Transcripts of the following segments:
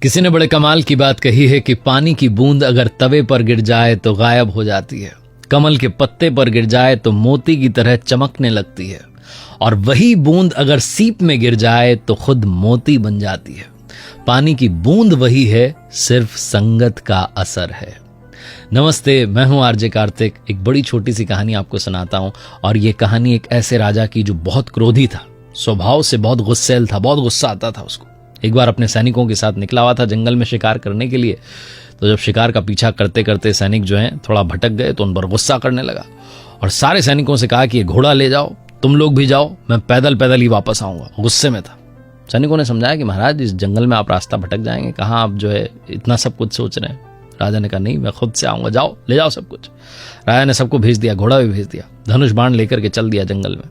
किसी ने बड़े कमाल की बात कही है कि पानी की बूंद अगर तवे पर गिर जाए तो गायब हो जाती है, कमल के पत्ते पर गिर जाए तो मोती की तरह चमकने लगती है, और वही बूंद अगर सीप में गिर जाए तो खुद मोती बन जाती है। पानी की बूंद वही है, सिर्फ संगत का असर है। नमस्ते, मैं हूं आरजे कार्तिक। एक बड़ी छोटी सी कहानी आपको सुनाता हूं, और ये कहानी एक ऐसे राजा की जो बहुत क्रोधी था, स्वभाव से बहुत गुस्सैल था, बहुत गुस्सा आता था उसको। एक बार अपने सैनिकों के साथ निकला हुआ था जंगल में शिकार करने के लिए। तो जब शिकार का पीछा करते करते सैनिक जो हैं थोड़ा भटक गए तो उन पर गुस्सा करने लगा, और सारे सैनिकों से कहा कि ये घोड़ा ले जाओ, तुम लोग भी जाओ, मैं पैदल पैदल ही वापस आऊंगा। गुस्से में था। सैनिकों ने समझाया कि महाराज, इस जंगल में आप रास्ता भटक जाएंगे, कहाँ आप जो है इतना सब कुछ सोच रहे हैं। राजा ने कहा नहीं, मैं खुद से आऊंगा, जाओ ले जाओ सब कुछ। राजा ने सबको भेज दिया, घोड़ा भी भेज दिया, धनुष बाण लेकर के चल दिया जंगल में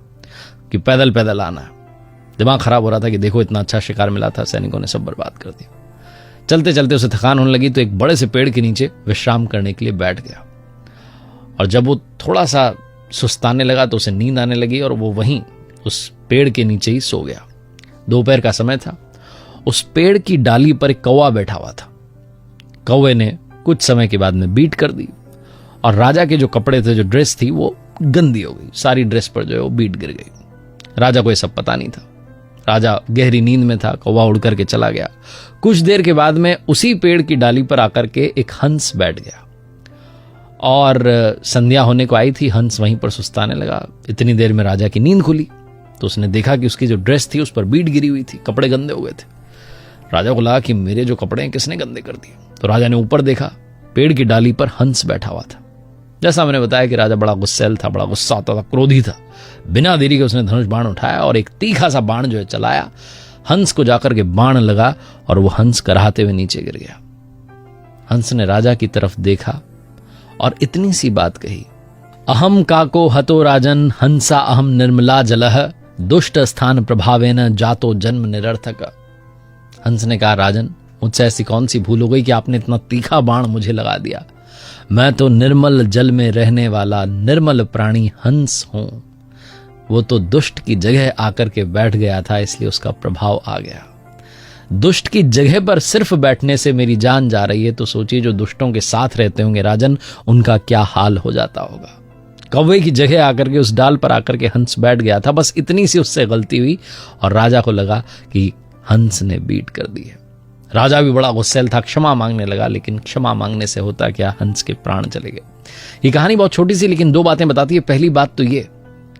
कि पैदल पैदल आना है। दिमाग खराब हो रहा था कि देखो इतना अच्छा शिकार मिला था, सैनिकों ने सब बर्बाद कर दिया। चलते चलते उसे थकान होने लगी तो एक बड़े से पेड़ के नीचे विश्राम करने के लिए बैठ गया, और जब वो थोड़ा सा सुस्ताने लगा तो उसे नींद आने लगी, और वो वहीं उस पेड़ के नीचे ही सो गया। दोपहर का समय था। उस पेड़ की डाली पर एक कौवा बैठा हुआ था। कौवे ने कुछ समय के बाद में बीट कर दी, और राजा के जो कपड़े थे, जो ड्रेस थी, वो गंदी हो गई। सारी ड्रेस पर जो है वो बीट गिर गई। राजा को ये सब पता नहीं था। राजा गहरी नींद में था। कौवा उड़ करके चला गया। कुछ देर के बाद में उसी पेड़ की डाली पर आकर के एक हंस बैठ गया, और संध्या होने को आई थी। हंस वहीं पर सुस्ताने लगा। इतनी देर में राजा की नींद खुली तो उसने देखा कि उसकी जो ड्रेस थी उस पर बीट गिरी हुई थी, कपड़े गंदे हुए थे। राजा को लगा कि मेरे जो कपड़े हैं किसने गंदे कर दिए। तो राजा ने ऊपर देखा, पेड़ की डाली पर हंस बैठा हुआ था। जैसा मैंने बताया कि राजा बड़ा गुस्सैल था, बड़ा गुस्सा आता था, क्रोधी था। बिना देरी के उसने धनुष बाण उठाया और एक तीखा सा बाण जो है चलाया। हंस को जाकर के बाण लगा और वो हंस कराहते हुए नीचे गिर गया। हंस ने राजा की तरफ देखा और इतनी सी बात कही, अहम काको हतो राजन हंसा अहम निर्मला जलह दुष्ट स्थान प्रभावेन जातो जन्म निरर्थक। हंस ने कहा, राजन, मुझसे ऐसी कौन सी भूल हो गई कि आपने इतना तीखा बाण मुझे लगा दिया। मैं तो निर्मल जल में रहने वाला निर्मल प्राणी हंस हूं। वो तो दुष्ट की जगह आकर के बैठ गया था, इसलिए उसका प्रभाव आ गया। दुष्ट की जगह पर सिर्फ बैठने से मेरी जान जा रही है, तो सोचिए जो दुष्टों के साथ रहते होंगे राजन, उनका क्या हाल हो जाता होगा। कौवे की जगह आकर के उस डाल पर आकर के हंस बैठ गया था। बस इतनी सी उससे गलती हुई और राजा को लगा कि हंस ने बीट कर दी है। राजा भी बड़ा गुस्सैल था, क्षमा मांगने लगा, लेकिन क्षमा मांगने से होता क्या, हंस के प्राण चले गए। ये कहानी बहुत छोटी सी लेकिन दो बातें बताती है। पहली बात तो ये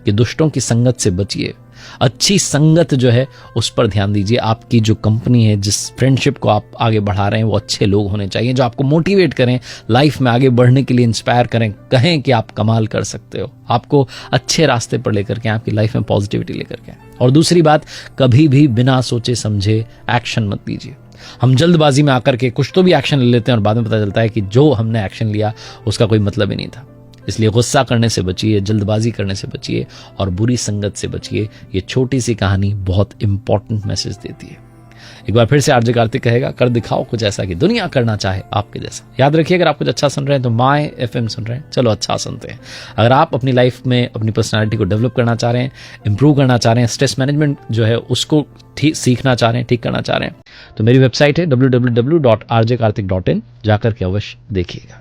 कि दुष्टों की संगत से बचिए। अच्छी संगत जो है उस पर ध्यान दीजिए। आपकी जो कंपनी है, जिस फ्रेंडशिप को आप आगे बढ़ा रहे हैं, वो अच्छे लोग होने चाहिए जो आपको मोटिवेट करें, लाइफ में आगे बढ़ने के लिए इंस्पायर करें, कहें कि आप कमाल कर सकते हो, आपको अच्छे रास्ते पर लेकर के, आपकी लाइफ में पॉजिटिविटी लेकर के। और दूसरी बात, कभी भी बिना सोचे समझे एक्शन मत लीजिए। हम जल्दबाजी में आकर के कुछ तो भी एक्शन ले लेते हैं और बाद में पता चलता है कि जो हमने एक्शन लिया उसका कोई मतलब ही नहीं था। इसलिए गुस्सा करने से बचिए, जल्दबाजी करने से बचिए और बुरी संगत से बचिए। ये छोटी सी कहानी बहुत इंपॉर्टेंट मैसेज देती है। एक बार फिर से आरजे कार्तिक कहेगा, कर दिखाओ कुछ ऐसा कि दुनिया करना चाहे आपके जैसा। याद रखिए, अगर आप कुछ अच्छा सुन रहे हैं तो माय FM सुन रहे हैं, चलो अच्छा सुनते हैं। अगर आप अपनी लाइफ में अपनी पर्सनालिटी को डेवलप करना चाह रहे हैं, इंप्रूव करना चाह रहे हैं, स्ट्रेस मैनेजमेंट जो है उसको सीखना चाह रहे हैं, ठीक करना चाह रहे हैं, तो मेरी वेबसाइट है www.rjkartik.in, जाकर के अवश्य देखिएगा।